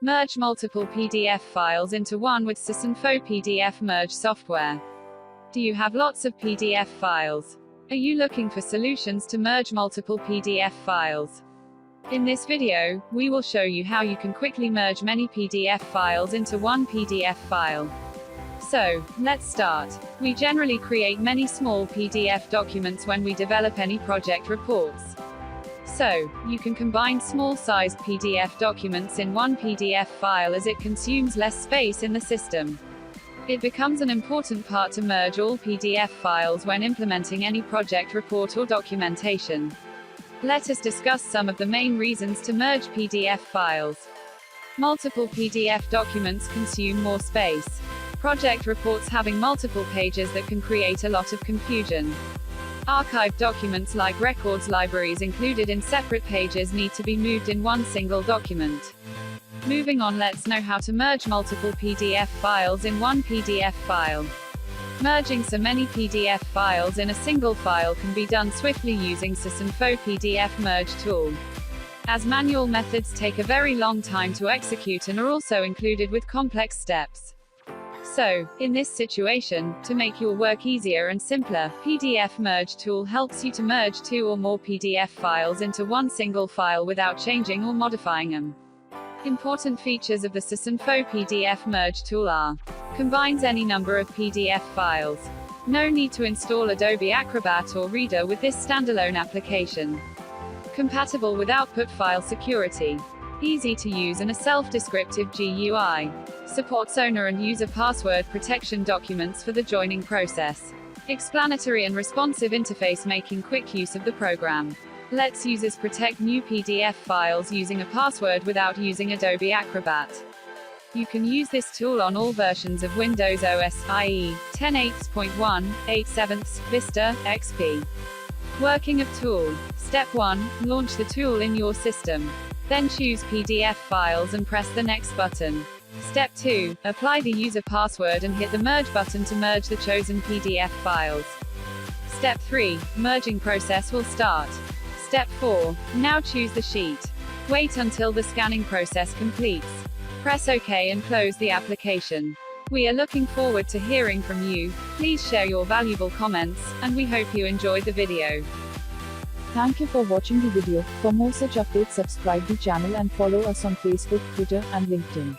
Merge multiple PDF files into one with SysInfo PDF Merge software. Do you have lots of PDF files? Are you looking for solutions to merge multiple PDF files? In this video, we will show you how you can quickly merge many PDF files into one PDF file. So, let's start. We generally create many small PDF documents when we develop any project reports. So, you can combine small-sized PDF documents in one PDF file as it consumes less space in the system. It becomes an important part to merge all PDF files when implementing any project report or documentation. Let us discuss some of the main reasons to merge PDF files. Multiple PDF documents consume more space. Project reports having multiple pages that can create a lot of confusion. Archived documents like records libraries included in separate pages need to be moved in one single document. Moving on, let's know how to merge multiple PDF files in one PDF file. Merging so many PDF files in a single file can be done swiftly using SysinfoTools PDF Merge Tool. As manual methods take a very long time to execute and are also included with complex steps. So, in this situation, to make your work easier and simpler, PDF Merge Tool helps you to merge two or more PDF files into one single file without changing or modifying them. Important features of the SysInfo PDF Merge Tool are: combines any number of PDF files. No need to install Adobe Acrobat or Reader with this standalone application. Compatible with output file security. Easy to use and a self-descriptive GUI. Supports owner and user password protection documents for the joining process. Explanatory and responsive interface making quick use of the program. Lets users protect new PDF files using a password without using Adobe Acrobat. You can use this tool on all versions of Windows OS, i.e., 10.8.1, 8.7, Vista, XP. Working of tool. Step 1. Launch the tool in your system. Then choose PDF files and press the next button. Step 2. Apply the user password and hit the merge button to merge the chosen PDF files. Step 3. Merging process will start. Step 4. Now choose the sheet. Wait until the scanning process completes. Press OK and close the application. We are looking forward to hearing from you. Please share your valuable comments, and we hope you enjoyed the video. Thank you for watching the video. For more such updates, subscribe the channel and follow us on Facebook, Twitter, and LinkedIn.